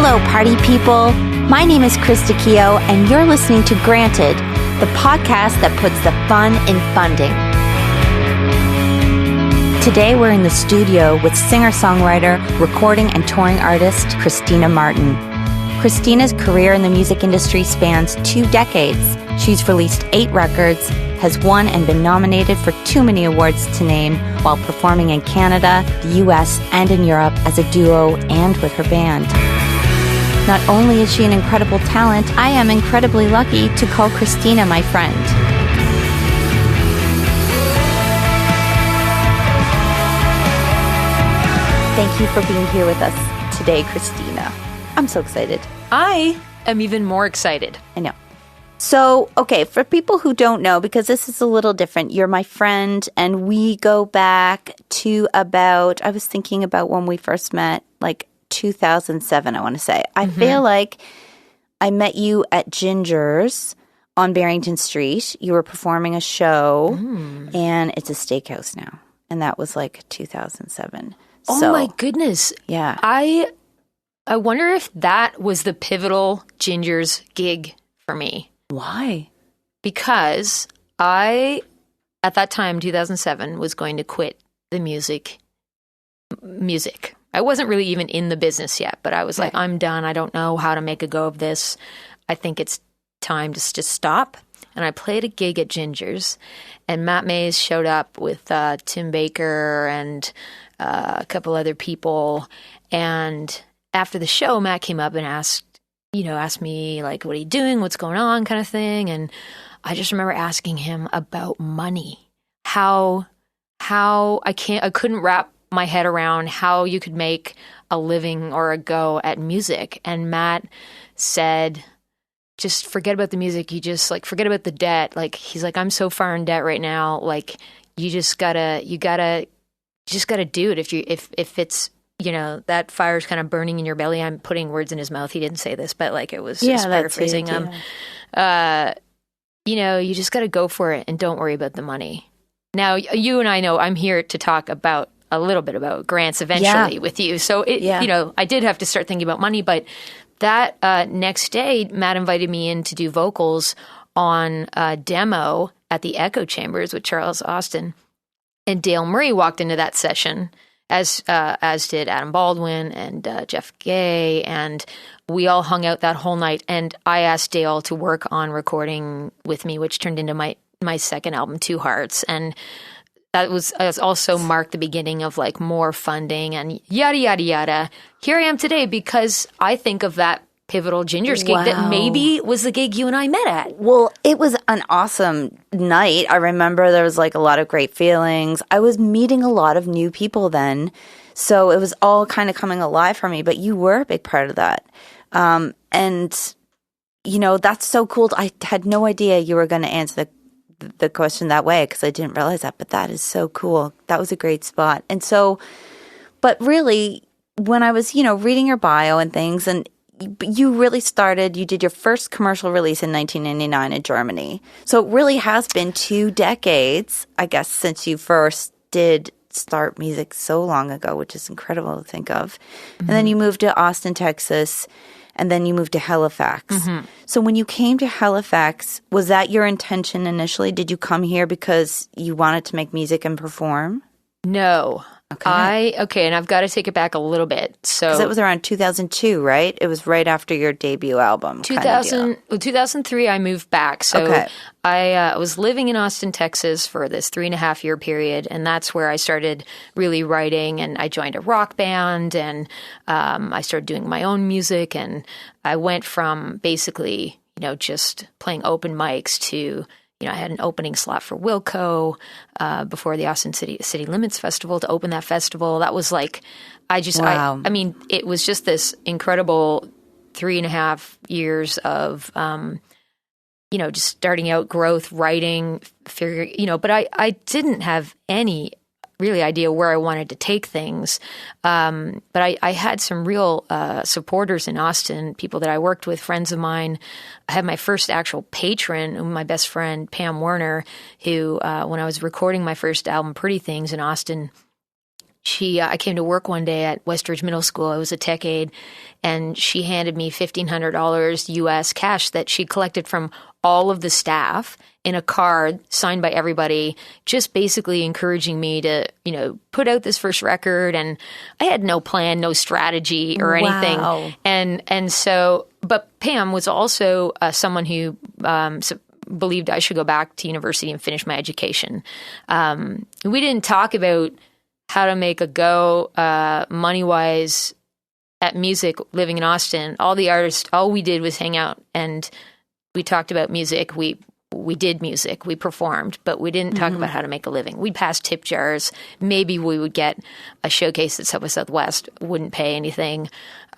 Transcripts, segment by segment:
Hello, party people. My name is Krista Keough, and you're listening to Granted, the podcast that puts the fun in funding. Today, we're in the studio with singer-songwriter, recording and touring artist Christina Martin. Christina's career in the music industry spans 2 decades. She's released 8 records, has won and been nominated for too many awards to name, while performing in Canada, the US, and in Europe as a duo and with her band. Not only is she an incredible talent, I am incredibly lucky to call Christina my friend. Thank you for being here with us today, Christina. I'm so excited. I am even more excited. I know. So, okay, for people who don't know, because this is a little different, you're my friend, and we go back to about, I was thinking about when we first met, like 2007, I want to say. I feel like I met you at Ginger's on Barrington Street. You were performing a show, and it's a steakhouse now. And that was like 2007. Oh my goodness. Yeah. I wonder if that was the pivotal Ginger's gig for me. Why? Because I, at that time, 2007, was going to quit the music. I wasn't really even in the business yet, but I was like, I'm done. I don't know how to make a go of this. I think it's time to just stop. And I played a gig at Ginger's, and Matt Mays showed up with Tim Baker and a couple other people. And after the show, Matt came up and asked me, like, what are you doing? What's going on? Kind of thing. And I just remember asking him about money. How I couldn't wrap my head around how you could make a living or a go at music. And Matt said, just forget about the music. You just forget about the debt. Like, he's like, I'm so far in debt right now. Like, you just gotta do it. If it's, that fire's kind of burning in your belly. I'm putting words in his mouth. He didn't say this, but like, it was just paraphrasing him. You just got to go for it and don't worry about the money. Now, you and I know I'm here to talk about a little bit about grants eventually with you. So, I did have to start thinking about money, but that next day, Matt invited me in to do vocals on a demo at the Echo Chambers with Charles Austin. And Dale Murray walked into that session, as did Adam Baldwin and Jeff Gay, and we all hung out that whole night. And I asked Dale to work on recording with me, which turned into my second album, Two Hearts, and that was also marked the beginning of like more funding and yada yada yada. Here I am today because I think of that pivotal Ginger's gig that maybe was the gig you and I met at. Well, it was an awesome night. I remember there was like a lot of great feelings. I was meeting a lot of new people then. So it was all kind of coming alive for me, but you were a big part of that. And, that's so cool. I had no idea you were going to answer the question that way because I didn't realize that, but that is so cool. That was a great spot. And so, but really, when I was, reading your bio and things, and you really you did your first commercial release in 1999 in Germany. So it really has been 2 decades, I guess, since you first did start music so long ago, which is incredible to think of. And then you moved to Austin, Texas, and then you moved to Halifax. So when you came to Halifax, was that your intention initially? Did you come here because you wanted to make music and perform? No. Okay. And I've got to take it back a little bit. So, because it was around 2002, right? It was right after your debut album. 2003, I moved back. So I was living in Austin, Texas for this 3.5 year period. And that's where I started really writing. And I joined a rock band and I started doing my own music. And I went from basically, just playing open mics to I had an opening slot for Wilco before the Austin City Limits Festival to open that festival. That was like, it was just this incredible 3.5 years of, just starting out, growth, writing, but I didn't have any really idea where I wanted to take things. But I had some real supporters in Austin, people that I worked with, friends of mine. I had my first actual patron, my best friend, Pam Werner, who, when I was recording my first album, Pretty Things in Austin, I came to work one day at Westridge Middle School. I was a tech aide, and she handed me $1,500 US cash that she collected from all of the staff in a card signed by everybody, just basically encouraging me to, put out this first record. And I had no plan, no strategy or anything. Wow. And so, but Pam was also someone who believed I should go back to university and finish my education. We didn't talk about how to make a go money-wise at music living in Austin. All the artists, all we did was hang out and we talked about music. We did music, we performed, but we didn't talk about how to make a living. We'd pass tip jars. Maybe we would get a showcase at South by Southwest, wouldn't pay anything.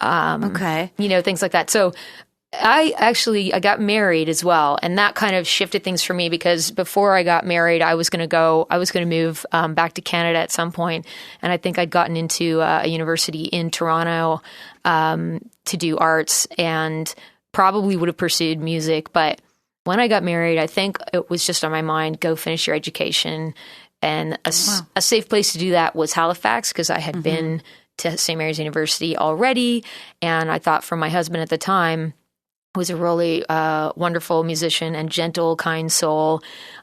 Things like that. So I got married as well, and that kind of shifted things for me, because before I got married, I was going to move back to Canada at some point, and I think I'd gotten into a university in Toronto to do arts, and probably would have pursued music. But when I got married, I think it was just on my mind, go finish your education, and a safe place to do that was Halifax, because I had been to St. Mary's University already, and I thought for my husband at the time, was a really wonderful musician and gentle, kind soul.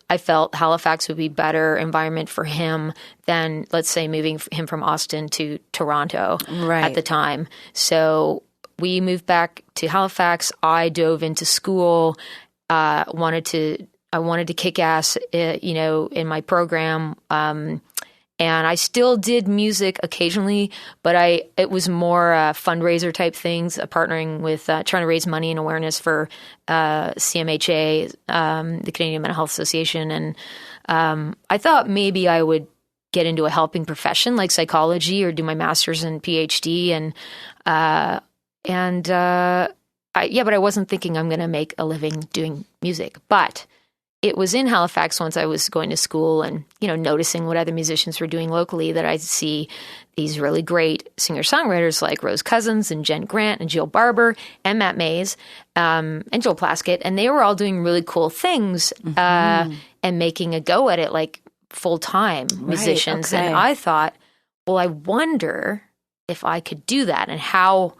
I felt Halifax would be better environment for him than, let's say, moving him from Austin to Toronto at the time. So we moved back to Halifax. I dove into school. I wanted to kick ass, in my program. And I still did music occasionally, but it was more fundraiser type things, partnering with, trying to raise money and awareness for CMHA, the Canadian Mental Health Association. And I thought maybe I would get into a helping profession like psychology or do my master's and PhD. But I wasn't thinking I'm going to make a living doing music. But it was in Halifax once I was going to school and, noticing what other musicians were doing locally, that I see these really great singer-songwriters like Rose Cousins and Jen Grant and Jill Barber and Matt Mays and Joel Plaskett. And they were all doing really cool things and making a go at it like full-time musicians. Okay. And I thought, well, I wonder if I could do that, and how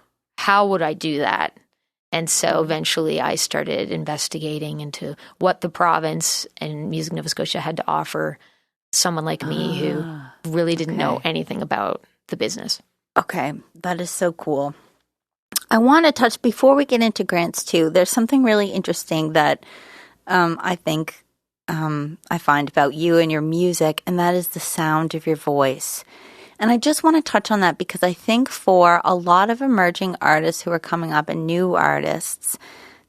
would I do that? And so eventually I started investigating into what the province and Music Nova Scotia had to offer someone like me who really didn't know anything about the business. Okay, that is so cool. I want to touch, before we get into grants too, there's something really interesting that I think I find about you and your music, and that is the sound of your voice. And I just want to touch on that because I think for a lot of emerging artists who are coming up and new artists,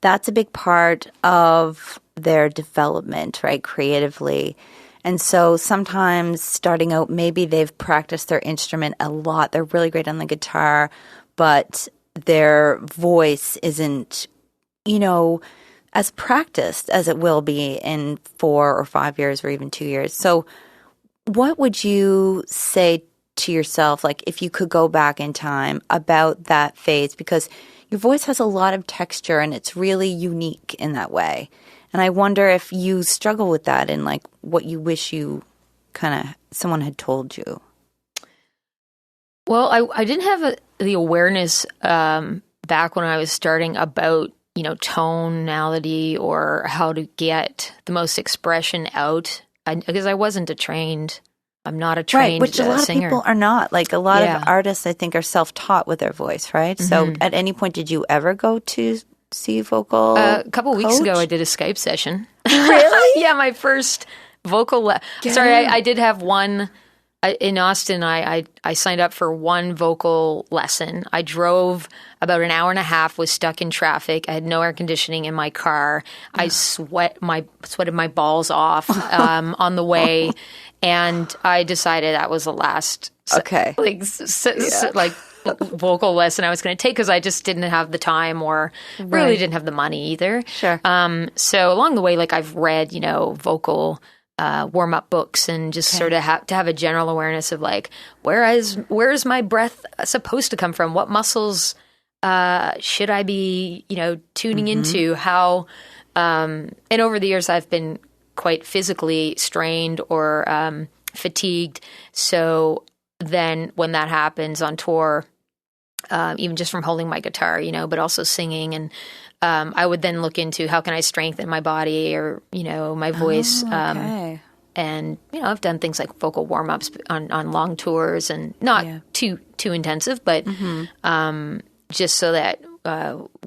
that's a big part of their development, right, creatively. And so sometimes starting out, maybe they've practiced their instrument a lot. They're really great on the guitar, but their voice isn't, as practiced as it will be in 4 or 5 years or even 2 years. So what would you say to yourself, like if you could go back in time, about that phase? Because your voice has a lot of texture and it's really unique in that way. And I wonder if you struggle with that and like what you wish someone had told you. Well, I didn't have the awareness back when I was starting about, tonality or how to get the most expression out, because I wasn't I'm not a trained which a lot singer. of people are not. Like a lot of artists, I think, are self-taught with their voice, right? So at any point, did you ever go to see vocal A couple coach? weeks ago, I did a Skype session. Really? Yeah, my first vocal I did have one in Austin. I signed up for one vocal lesson. I drove about an hour and a half, was stuck in traffic. I had no air conditioning in my car. I sweated my balls off on the way. And I decided that was the last vocal lesson I was going to take, because I just didn't have the time or really didn't have the money either. Sure. So along the way, I've read, vocal warm-up books and just sort of to have a general awareness of where is my breath supposed to come from? What muscles should I be, tuning into? How and over the years I've been quite physically strained or fatigued. So then when that happens on tour, even just from holding my guitar, but also singing, and I would then look into how can I strengthen my body or, my voice. Okay. And, I've done things like vocal warm-ups on long tours, and not too intensive, but just so that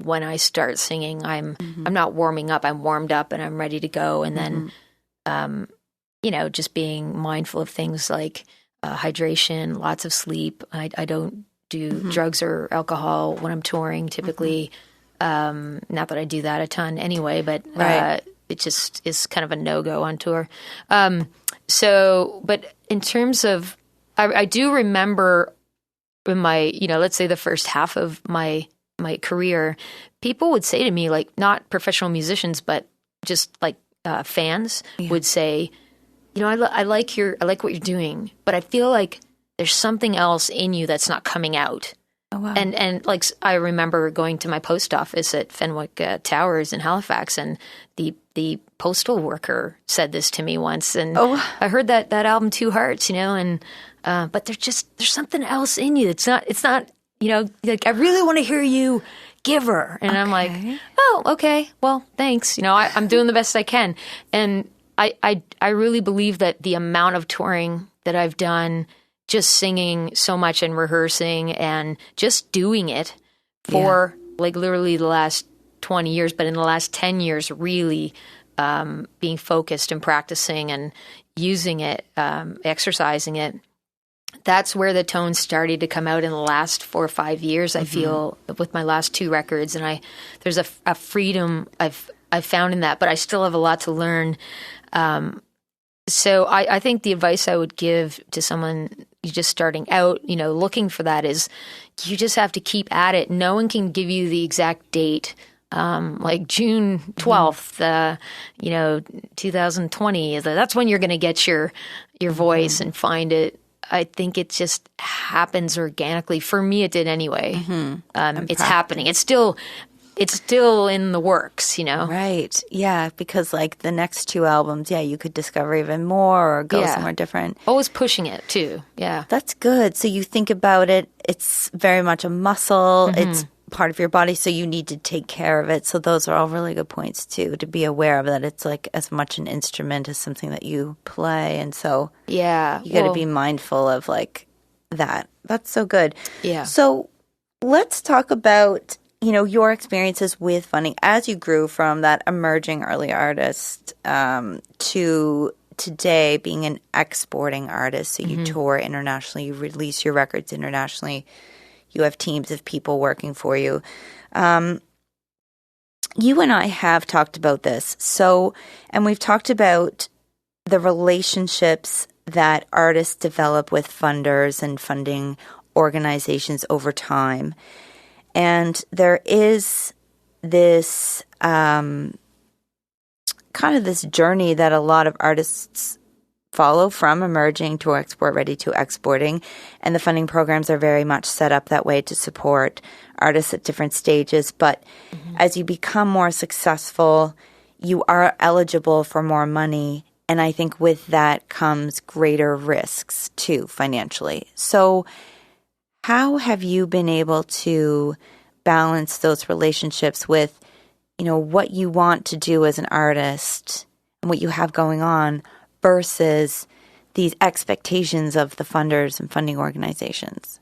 when I start singing, I'm not warming up, I'm warmed up and I'm ready to go. And then, just being mindful of things like hydration, lots of sleep. I don't do drugs or alcohol when I'm touring typically. Not that I do that a ton anyway, but it just is kind of a no-go on tour. But in terms of, I do remember in my, let's say the first half of my career, people would say to me, like, not professional musicians, but just like fans would say, I like what you're doing, but I feel like there's something else in you that's not coming out. Oh, wow. And like, I remember going to my post office at Fenwick Towers in Halifax, and the postal worker said this to me once, and I heard that album Two Hearts, and but there's something else in you. It's not like, I really want to hear you give her, and I'm like, oh, okay, well, thanks, I'm doing the best I can, and I really believe that the amount of touring that I've done, just singing so much and rehearsing and just doing it for like literally the last 20 years, but in the last 10 years, really being focused and practicing and using it, exercising it. That's where the tone started to come out in the last 4 or 5 years, I feel, with my last 2 records. And there's a freedom I've found in that, but I still have a lot to learn. So I think the advice I would give to someone just starting out, looking for that, is you just have to keep at it. No one can give you the exact date, like June 12th, 2020. That's when you're going to get your voice and find it. I think it just happens organically. For me, it did anyway. It's happening. It's still in the works, Right. Yeah, because like the next 2 albums, you could discover even more or go somewhere different. Always pushing it too. Yeah. That's good. So you think about it, it's very much a muscle. It's part of your body, so you need to take care of it. So those are all really good points too, to be aware of that. It's like as much an instrument as something that you play. And so you got to be mindful of like that. That's so good. Yeah. So let's talk about your experiences with funding as you grew from that emerging early artist to today being an exporting artist. So you tour internationally, you release your records internationally, you have teams of people working for you. You and I have talked about this. And we've talked about the relationships that artists develop with funders and funding organizations over time. And there is this kind of this journey that a lot of artists follow from emerging to export ready to exporting. And the funding programs are very much set up that way to support artists at different stages. But as you become more successful, you are eligible for more money. And I think with that comes greater risks too, financially. So how have you been able to balance those relationships with, what you want to do as an artist and what you have going on versus these expectations of the funders and funding organizations?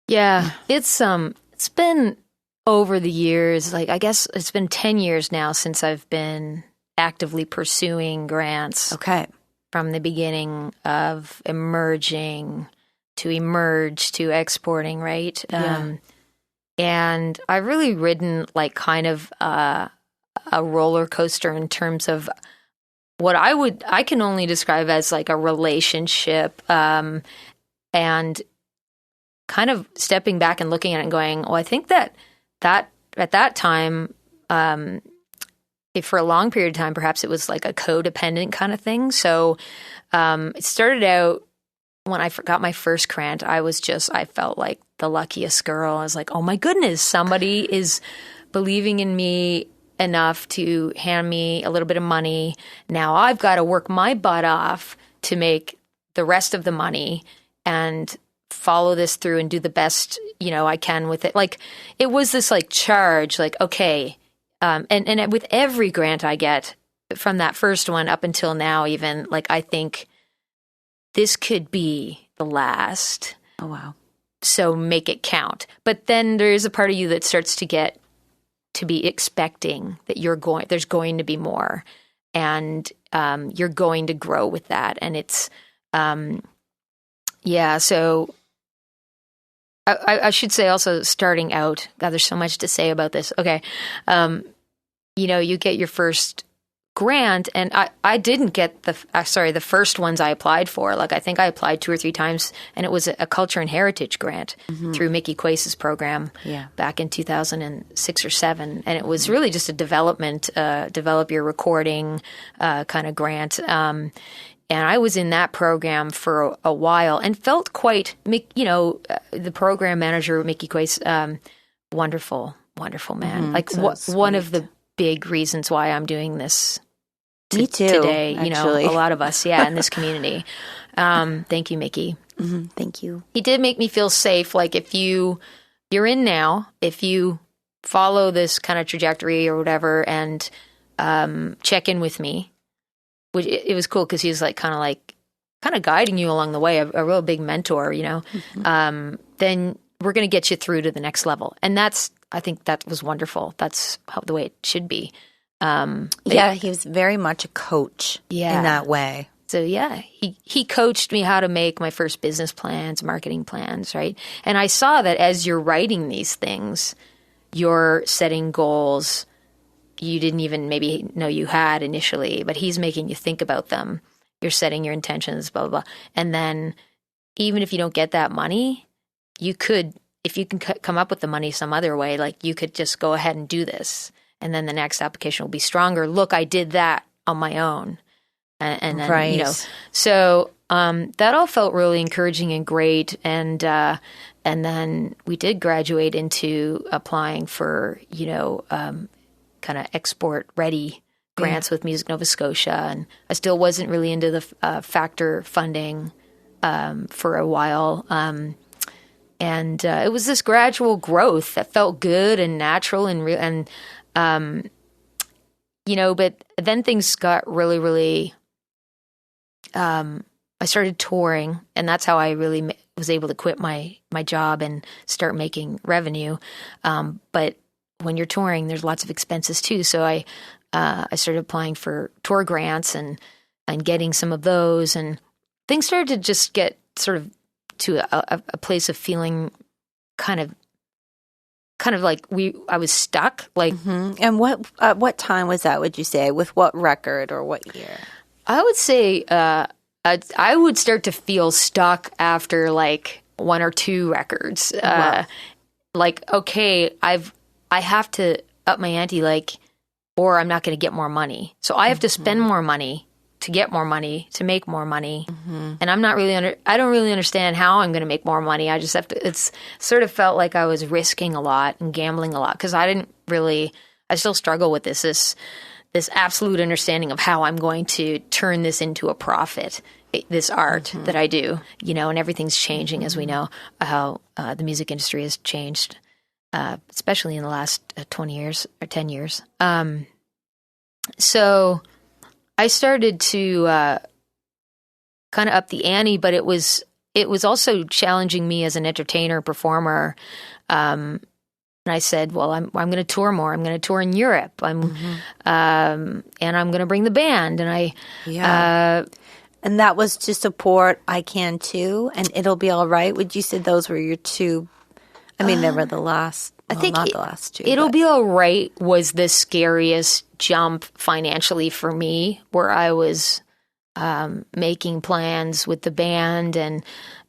Yeah, it's been over the years, like I guess it's been 10 years now since I've been actively pursuing grants. Okay. From the beginning of emerging to emerge to exporting, right? Yeah. And I've really ridden like kind of a roller coaster in terms of what I can only describe as like a relationship, and kind of stepping back and looking at it and going, well, I think that at that time, if for a long period of time, perhaps it was like a codependent kind of thing. So it started out when I got my first grant, I felt like the luckiest girl. I was like, oh my goodness, somebody is believing in me enough to hand me a little bit of money. Now I've got to work my butt off to make the rest of the money. and follow this through and do the best, I can with it. Like, it was this like charge, like, okay. And with every grant I get from that first one up until now, even, like, I think this could be the last. Oh, wow. So make it count. But then there is a part of you that starts to get to be expecting that there's going to be more, and you're going to grow with that. And it's, so I should say also, starting out, God, there's so much to say about this. Okay. You get your first grant, and I didn't get the first ones I applied for. Like, I think I applied 2 or 3 times, and it was a culture and heritage grant through Mickey Quase's program back in 2006 or 7. And it was really just a develop your recording kind of grant. And I was in that program for a while and felt quite, the program manager, Mickey Quase, wonderful man. Like, one of the big reasons why I'm doing this Me too, today, actually. A lot of us, in this community. Thank you, Mickey. Mm-hmm. Thank you. He did make me feel safe. Like, if you're in now, if you follow this kind of trajectory or whatever, and check in with me, which it was cool because he was kind of guiding you along the way, a real big mentor, then we're going to get you through to the next level. And I think that was wonderful. That's the way it should be. He was very much a coach in that way. So he coached me how to make my first business plans, marketing plans, right? And I saw that as you're writing these things, you're setting goals you didn't even maybe know you had initially, but he's making you think about them. You're setting your intentions, blah, blah, blah. And then even if you don't get that money, you could, if you can come up with the money some other way, like, you could just go ahead and do this. And then the next application will be stronger. Look, I did that on my own. And then, right. So that all felt really encouraging and great. And then we did graduate into applying for, kind of export ready grants with Music Nova Scotia. And I still wasn't really into the factor funding for a while. And it was this gradual growth that felt good and natural and real. And, but then things got really, really, I started touring, and that's how I really was able to quit my job and start making revenue. But when you're touring, there's lots of expenses too. So I started applying for tour grants and getting some of those, and things started to just get sort of to a place of feeling kind of like I was stuck. Like, And what time was that? Would you say, with what record or what year? I would say I would start to feel stuck after like 1 or 2 records. Wow. Like, okay, I have to up my ante, like, or I'm not going to get more money. So I have to spend more money to get more money, to make more money. And I'm not really I don't really understand how I'm going to make more money. I just have to, it's sort of felt like I was risking a lot and gambling a lot, because I still struggle with this absolute understanding of how I'm going to turn this into a profit, this art that I do, and everything's changing, as we know, how the music industry has changed, especially in the last 20 years or 10 years. So I started to kind of up the ante, but it was also challenging me as an entertainer, performer. And I said, well, I'm going to tour more. I'm going to tour in Europe. And I'm going to bring the band. And and that was to support I Can Too and It'll Be All Right. Would you say those were your 2? I mean, they were the last. I think not the last 2. It'll Be All Right was the scariest jump financially for me, where I was making plans with the band and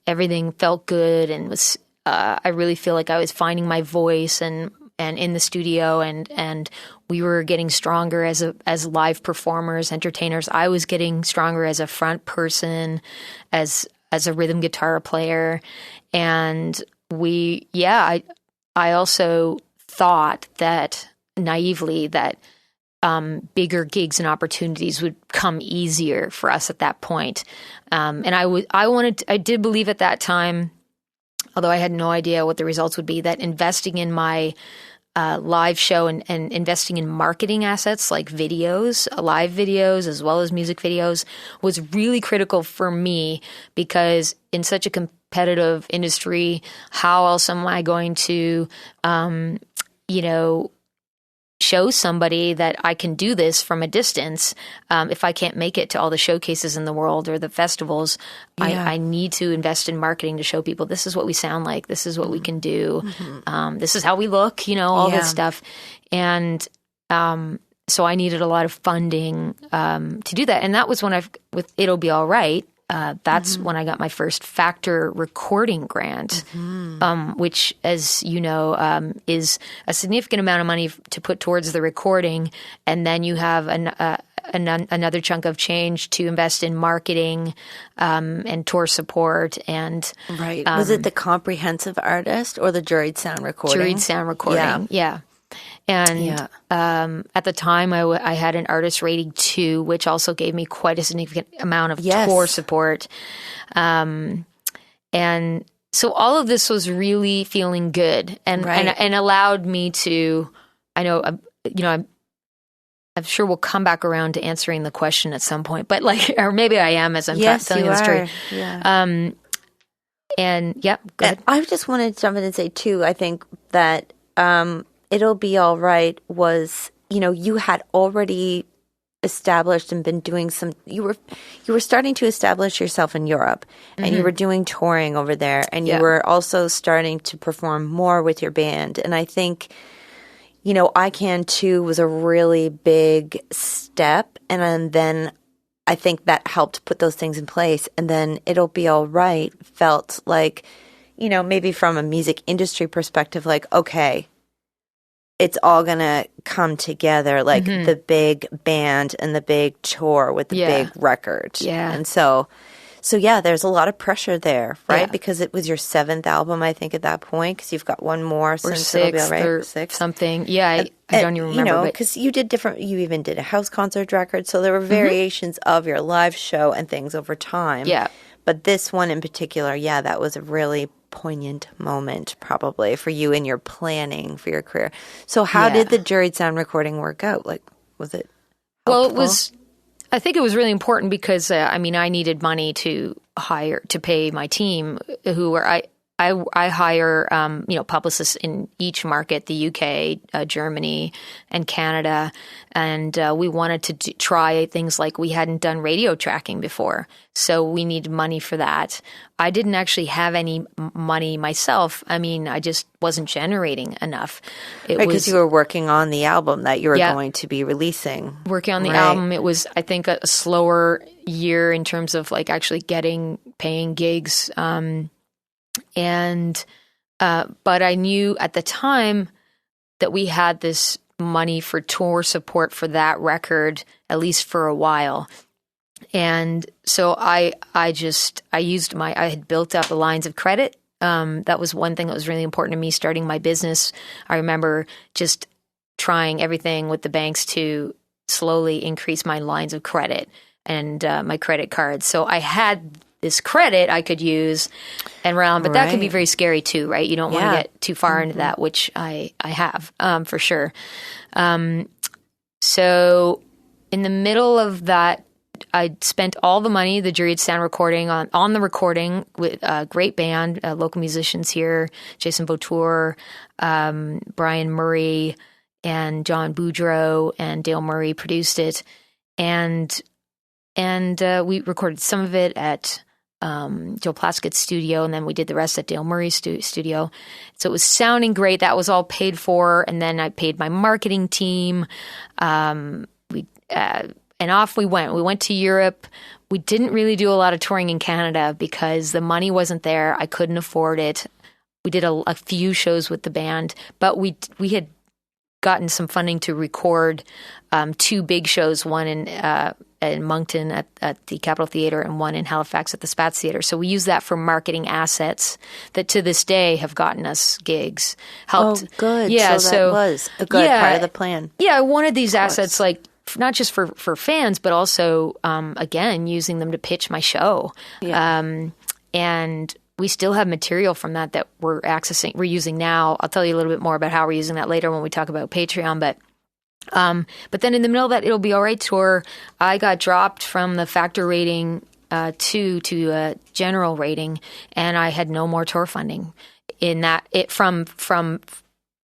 everything felt good, and was I really feel like I was finding my voice and in the studio, and we were getting stronger as live performers, entertainers. I was getting stronger as a front person, as a rhythm guitar player, and I also thought that naively that bigger gigs and opportunities would come easier for us at that point. And I did believe at that time, although I had no idea what the results would be, that investing in my live show and investing in marketing assets like videos, live videos, as well as music videos was really critical for me, because in such a competitive industry, how else am I going to, show somebody that I can do this from a distance if I can't make it to all the showcases in the world or the festivals? I need to invest in marketing to show people this is what we sound like, this is what we can do, this is how we look, all this stuff. And so I needed a lot of funding to do that. And that was when with It'll Be All Right, that's when I got my first Factor recording grant, which, as you know, is a significant amount of money to put towards the recording. And then you have another chunk of change to invest in marketing and tour support. And was it the comprehensive artist or the juried sound recording? Juried sound recording, yeah. And at the time, I had an artist rating 2, which also gave me quite a significant amount of tour support. And so all of this was really feeling good and allowed me to, I'm sure we'll come back around to answering the question at some point, but or maybe I am as I'm telling the story. Yeah. Go ahead. I just wanted to jump in and say too, I think that, It'll Be All Right was, you had already established and been doing you were starting to establish yourself in Europe, and you were doing touring over there, and you were also starting to perform more with your band. And I think, I Can Too was a really big step. And then I think that helped put those things in place. And then It'll Be All Right felt like, maybe from a music industry perspective, like, okay, it's all going to come together, like the big band and the big tour with the big record. Yeah. And so there's a lot of pressure there, right? Yeah. Because it was your 7th album, I think, at that point, because you've got one more since It'll Be All Right. Or 6th. Something. Yeah, I don't even remember. Because you even did a house concert record, so there were variations of your live show and things over time. Yeah. But this one in particular, that was a really poignant moment probably for you in your planning for your career. So how did the juried sound recording work out? Like, was it helpful? Well, I think it was really important because, I needed money to pay my team I hire, publicists in each market, the UK, Germany, and Canada. And we wanted to try things like we hadn't done radio tracking before. So we needed money for that. I didn't actually have any money myself. I just wasn't generating enough. Because you were working on the album that you were going to be releasing. Working on the album. It was, I think, a slower year in terms of actually paying gigs. But I knew at the time that we had this money for tour support for that record, at least for a while. And so I had built up lines of credit. That was one thing that was really important to me starting my business. I remember just trying everything with the banks to slowly increase my lines of credit and my credit cards. So I had this credit I could use and round, but that can be very scary too, right? You don't want to get too far into that, which I have for sure. So in the middle of that, I spent all the money, the juried sound recording on the recording with a great band, local musicians here, Jason Vautour, Brian Murray, and John Boudreau, and Dale Murray produced it. And we recorded some of it at Joe Plaskett's studio, and then we did the rest at Dale Murray's studio. So it was sounding great. That was all paid for, and then I paid my marketing team. And off we went. We went to Europe. We didn't really do a lot of touring in Canada because the money wasn't there. I couldn't afford it. We did a few shows with the band, but we had gotten some funding to record 2 big shows, one in Moncton at the Capitol Theatre and one in Halifax at the Spatz Theatre. So we use that for marketing assets that to this day have gotten us gigs. Helped. Oh, good. Yeah, so that was a good part of the plan. Yeah, I wanted these assets like not just for fans, but also, again, using them to pitch my show. Yeah. And we still have material from that we're accessing, we're using now. I'll tell you a little bit more about how we're using that later when we talk about Patreon. But then in the middle of that It'll Be All Right tour, I got dropped from the factor rating 2 to a general rating, and I had no more tour funding from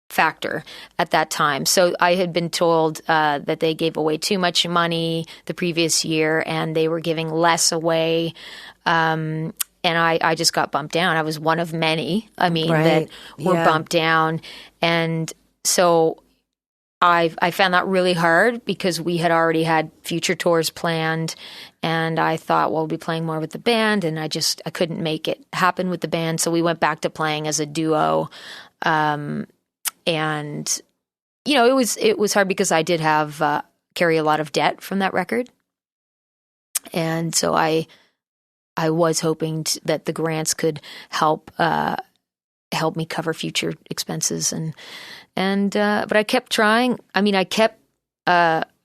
factor at that time. So I had been told that they gave away too much money the previous year, and they were giving less away. And I just got bumped down. I was one of many, that were bumped down. And so I found that really hard because we had already had future tours planned. And I thought, well, we'll be playing more with the band. And I couldn't make it happen with the band. So we went back to playing as a duo. And, it was hard because I did have carry a lot of debt from that record. And so I was hoping that the grants could help me cover future expenses, but I kept trying.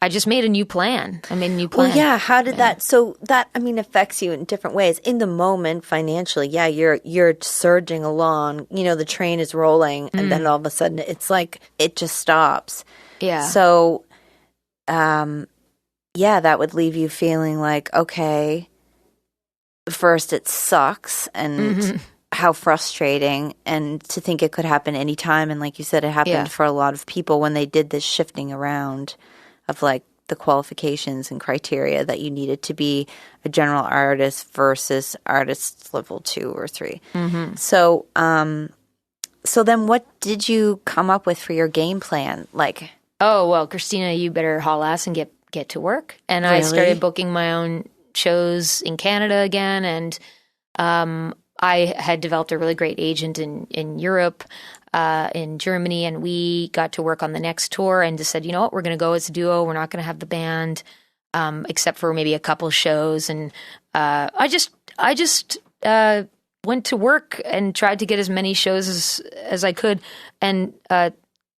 I just made a new plan. Well, yeah. How did that? So that affects you in different ways. In the moment, financially, yeah, you're surging along. The train is rolling, and then all of a sudden, it's like it just stops. Yeah. So, that would leave you feeling like, okay. First, it sucks, and how frustrating, and to think it could happen anytime. And like you said, it happened for a lot of people when they did this shifting around of like the qualifications and criteria that you needed to be a general artist versus artist level 2 or 3. Mm-hmm. So then what did you come up with for your game plan? Like, oh, well, Christina, you better haul ass and get to work. And really? I started booking my own shows in Canada again, and I had developed a really great agent in Europe, in Germany, and we got to work on the next tour and just said, you know what, we're going to go as a duo. We're not going to have the band, except for maybe a couple shows. And I just went to work and tried to get as many shows as I could, and I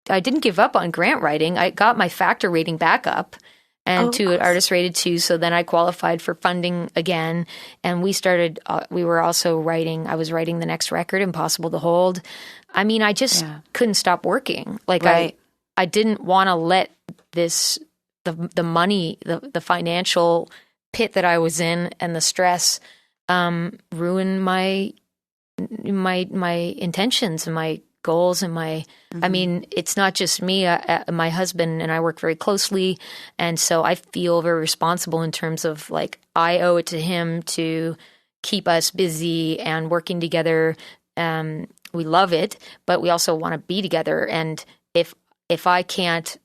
didn't give up on grant writing. I got my factor rating back up. And to an artist rated 2. So then I qualified for funding again. And we started, we were also writing, I was writing the next record, Impossible to Hold. I just couldn't stop working. Like I didn't want to let the money, the financial pit that I was in and the stress, ruin my intentions and my goals and my, it's not just me. My husband and I work very closely. And so I feel very responsible in terms of like, I owe it to him to keep us busy and working together. We love it, but we also want to be together. And if I can't,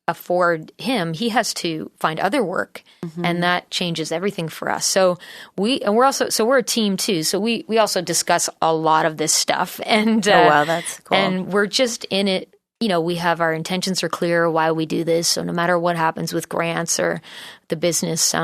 afford him, he has to find other work, and that changes everything for us. So we're a team too. So we also discuss a lot of this stuff, and oh wow, that's cool. And we're just in it. We have our intentions are clear why we do this. So no matter what happens with grants or the business,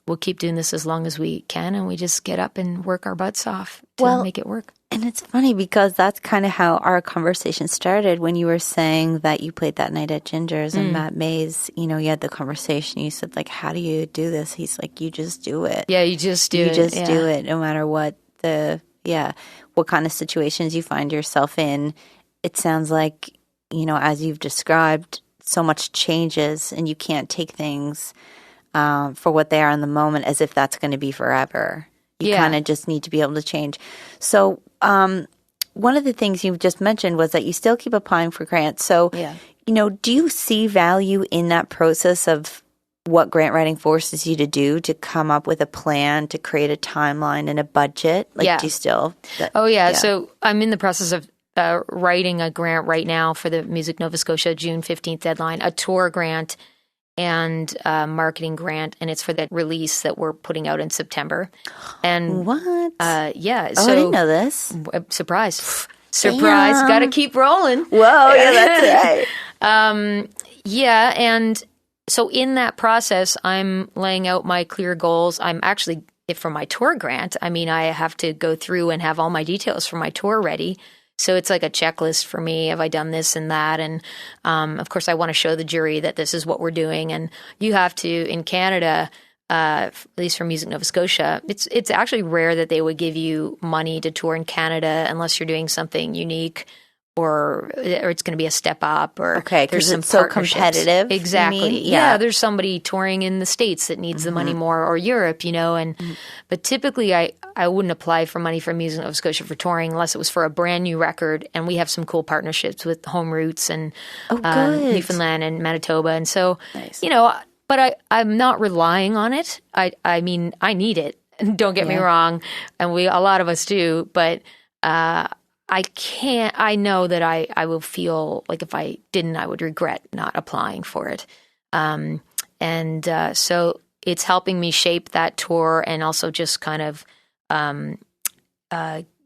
we'll keep doing this as long as we can, and we just get up and work our butts off to make it work. And it's funny because that's kind of how our conversation started when you were saying that you played that night at Ginger's and Matt Mays, you had the conversation. You said, like, how do you do this? He's like, you just do it. Yeah, you just do it. You just do it no matter what what kind of situations you find yourself in. It sounds like, as you've described, so much changes and you can't take things for what they are in the moment as if that's going to be forever. You kind of just need to be able to change. So one of the things you just mentioned was that you still keep applying for grants. So, do you see value in that process of what grant writing forces you to do, to come up with a plan, to create a timeline and a budget? Like, do you still? So I'm in the process of writing a grant right now for the Music Nova Scotia June 15th deadline, a tour grant and a marketing grant, and it's for the release that we're putting out in September. And what? Yeah. So I didn't know this. Surprise. Got to keep rolling. Whoa, yeah, that's right. Yeah, and so in that process, I'm laying out my clear goals. I'm actually, for my tour grant, I mean, I have to go through and have all my details for my tour ready. So it's like a checklist for me. Have I done this and that? And of course, I want to show the jury that this is what we're doing. And you have to, in Canada, at least for Music Nova Scotia, it's actually rare that they would give you money to tour in Canada unless you're doing something unique or it's going to be a step up or there's some so competitive. Exactly. Yeah, there's somebody touring in the States that needs the money more, or Europe, and but typically I wouldn't apply for money from Music Nova Scotia for touring unless it was for a brand new record, and we have some cool partnerships with Home Roots and Newfoundland and Manitoba, and so nice. But I'm not relying on it. I mean, I need it. Don't get me wrong, and a lot of us do, but I know that I will feel like if I didn't, I would regret not applying for it. So it's helping me shape that tour and also just kind of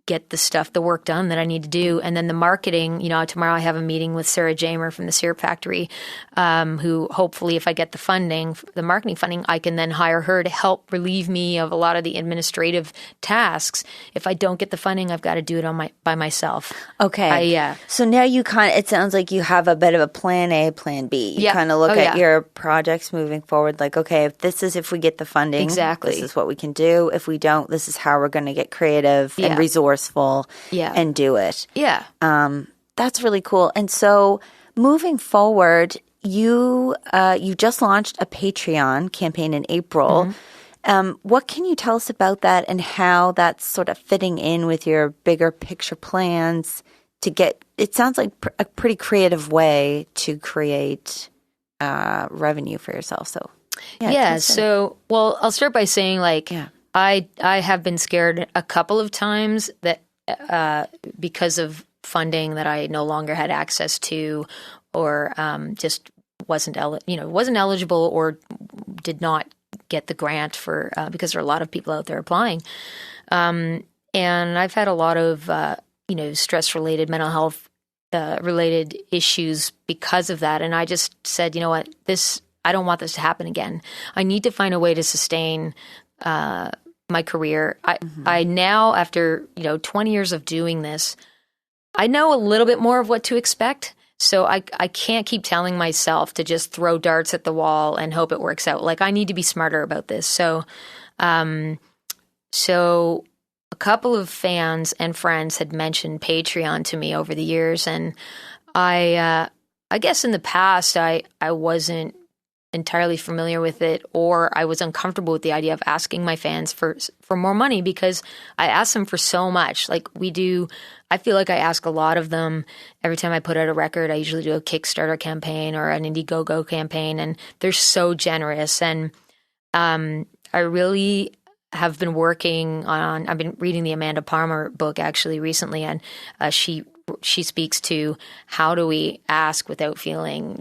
get the work done that I need to do. And then the marketing, tomorrow I have a meeting with Sara Jamer from the Syrup Factory, who hopefully if I get the marketing funding, I can then hire her to help relieve me of a lot of the administrative tasks. If I don't get the funding, I've got to do it by myself. Okay. So now it sounds like you have a bit of a plan A, plan B. You kind of look at your projects moving forward, like, okay, if we get the funding, exactly, this is what we can do. If we don't, this is how we're going to get creative and resourceful and do it. Yeah. That's really cool. And so moving forward, you just launched a Patreon campaign in April. What can you tell us about that and how that's sort of fitting in with your bigger picture plans to get, it sounds like a pretty creative way to create revenue for yourself. So, I'll start by saying I have been scared a couple of times that because of funding that I no longer had access to, or just wasn't eligible, or did not get the grant for because there are a lot of people out there applying, and I've had a lot of stress related, mental health related issues because of that, and I just said, you know what, I don't want this to happen again. I need to find a way to sustain my career. I now, after 20 years of doing this, I know a little bit more of what to expect. So I can't keep telling myself to just throw darts at the wall and hope it works out. Like, I need to be smarter about this. So a couple of fans and friends had mentioned Patreon to me over the years, and I guess in the past I wasn't entirely familiar with it, or I was uncomfortable with the idea of asking my fans for more money because I ask them for so much. Like we do, I feel like I ask a lot of them every time I put out a record. I usually do a Kickstarter campaign or an Indiegogo campaign, and they're so generous. And I really have been I've been reading the Amanda Palmer book actually recently, and she speaks to how do we ask without feeling,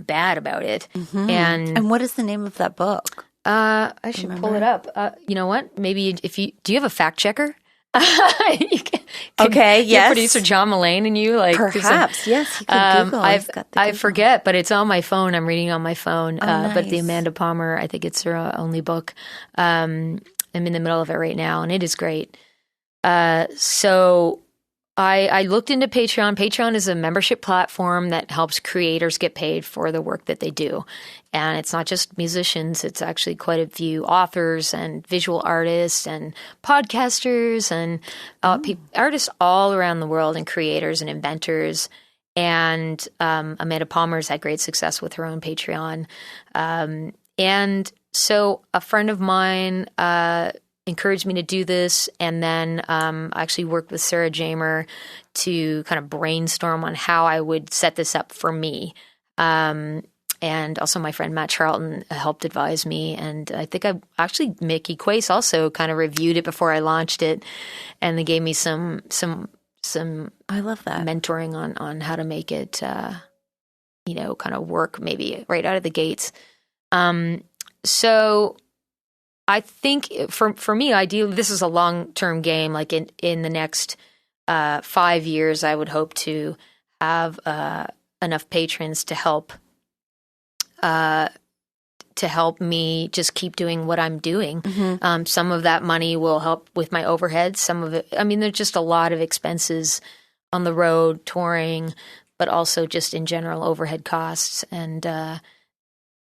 bad about it. And what is the name of that book? I should pull it up. You know what? Maybe do you have a fact checker? Yes. Producer John Mullane and you, perhaps, yes. You can Google. I forget, but it's on my phone. I'm reading on my phone. Nice. But the Amanda Palmer, I think it's her only book. I'm in the middle of it right now, and it is great. So I looked into Patreon. Patreon is a membership platform that helps creators get paid for the work that they do. And it's not just musicians. It's actually quite a few authors and visual artists and podcasters and artists all around the world, and creators and inventors. And Amanda Palmer's had great success with her own Patreon. And so a friend of mine encouraged me to do this, and then I actually worked with Sara Jamer to kind of brainstorm on how I would set this up for me. And also my friend Matt Charlton helped advise me, and I think Mickey Quace also kind of reviewed it before I launched it, and they gave me some I love that mentoring on how to make it kind of work maybe right out of the gates. So I think for me, ideally, this is a long-term game. Like in the next 5 years, I would hope to have enough patrons to help me just keep doing what I'm doing. Some of that money will help with my overhead. Some of it, I mean, there's just a lot of expenses on the road, touring, but also just in general overhead costs. And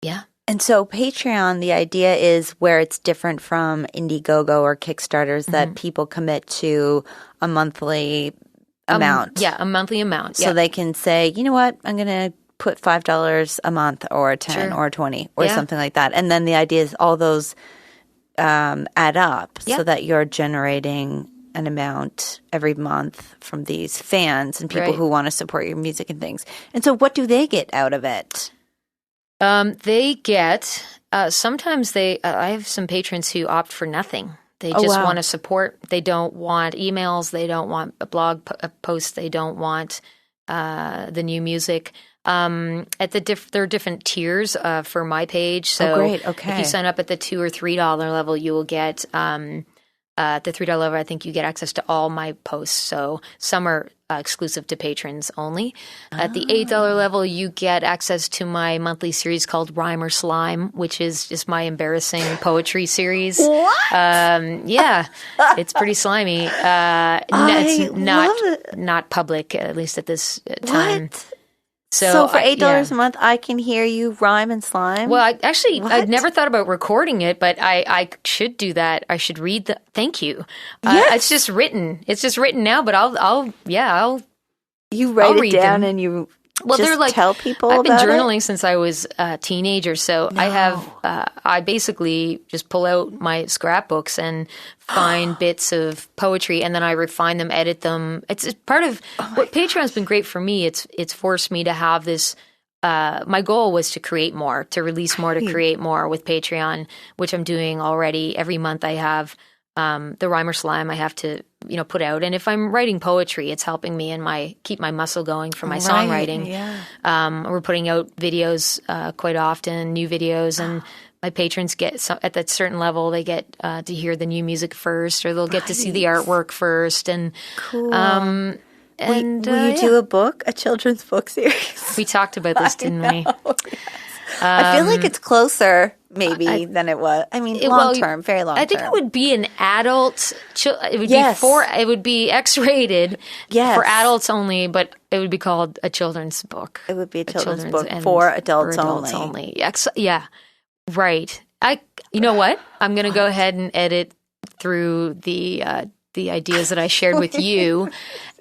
yeah. And so Patreon, the idea is where it's different from Indiegogo or Kickstarters that people commit to a monthly amount. A monthly amount. So they can say, you know what, I'm going to put $5 a month or 10 or 20 or something like that. And then the idea is all those add up so that you're generating an amount every month from these fans and people who want to support your music and things. And so what do they get out of it? They get, sometimes I have some patrons who opt for nothing. They just want to support. They don't want emails. They don't want a blog post. They don't want the new music. There are different tiers for my page. So great. Okay. If you sign up at the $2 or $3 level, you will get at the $3 level, I think you get access to all my posts. So some are exclusive to patrons only. At the $8 level, you get access to my monthly series called Rhyme or Slime, which is just my embarrassing poetry series. What? Yeah, it's pretty slimy. It's not public, at least at this time. What? So for $8 a month, I can hear you rhyme and slime? Well, I'd never thought about recording it, but I should do that. I should read the thank you. Yes. It's just written. It's just written now, but I'll You write I'll it down them. And you well, just they're like, tell people I've been about journaling it? since I was a teenager, so I basically just pull out my scrapbooks and find bits of poetry, and then I refine them, edit them. It's part of what Patreon's been great for me. It's forced me to have this. My goal was to create more, to release more, to create more with Patreon, which I'm doing already. Every month I have the Rhyme or Slime I have to put out, and if I'm writing poetry, it's helping me and keep my muscle going for my songwriting. Yeah. We're putting out videos quite often, new videos, and my patrons get at that certain level. They get to hear the new music first, or they'll get to see the artwork first. And cool. Will you do a children's book series? We talked about this, didn't we? I feel like it's closer, maybe, than it was. I mean, long term, very long term. I think it would be an adult. It would be it would be X-rated for adults only, but it would be called a children's book. It would be a children's book for adults only. Yeah, right. You know what? I'm going to go ahead and edit through the ideas that I shared with you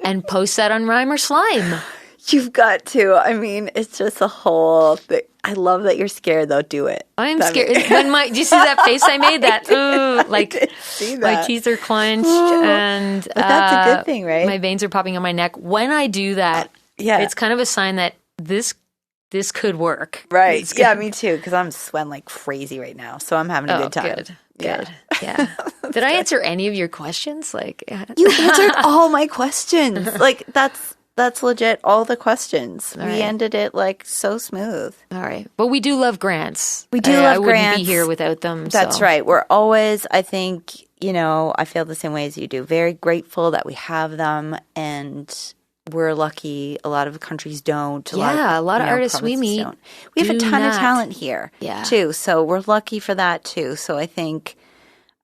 and post that on Rhyme or Slime. You've got to. I mean, it's just a whole thing. I love that you're scared, though. Do it. I'm scared. Do you see that face I made? My teeth are clenched, and but that's a good thing, right? My veins are popping on my neck. When I do that, it's kind of a sign that this could work. Right. Yeah, me too, because I'm sweating like crazy right now, so I'm having a good time. Good. Yeah. Did I answer any of your questions? You answered all my questions. That's legit. All the questions. All we ended it so smooth. All right. But we do love grants. We do love grants. I wouldn't be here without them. That's right. We're always, I think, I feel the same way as you do. Very grateful that we have them, and we're lucky. A lot of countries don't. A lot of artists we meet don't. We have a ton of talent here, too. So we're lucky for that, too. So I think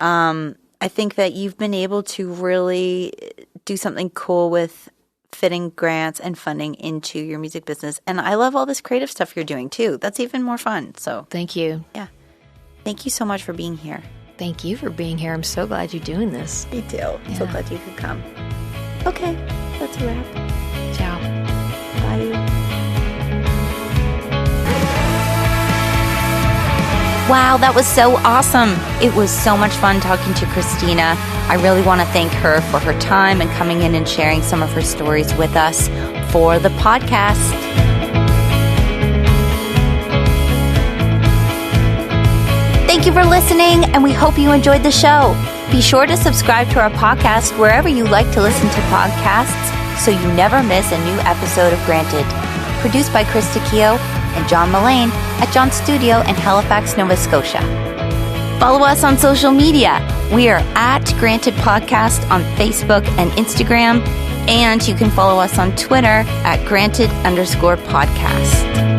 that you've been able to really do something cool with fitting grants and funding into your music business. And I love all this creative stuff you're doing too. That's even more fun. So thank you. Yeah. Thank you so much for being here. Thank you for being here. I'm so glad you're doing this. Me too. I'm so glad you could come. Okay. That's a wrap. Ciao. Bye. Wow, that was so awesome. It was so much fun talking to Christina. I really want to thank her for her time and coming in and sharing some of her stories with us for the podcast. Thank you for listening, and we hope you enjoyed the show. Be sure to subscribe to our podcast wherever you like to listen to podcasts so you never miss a new episode of Granted. Produced by Krista Keough and John Mullane at John's Studio in Halifax, Nova Scotia. Follow us on social media. We are at Granted Podcast on Facebook and Instagram. And you can follow us on Twitter at granted_podcast.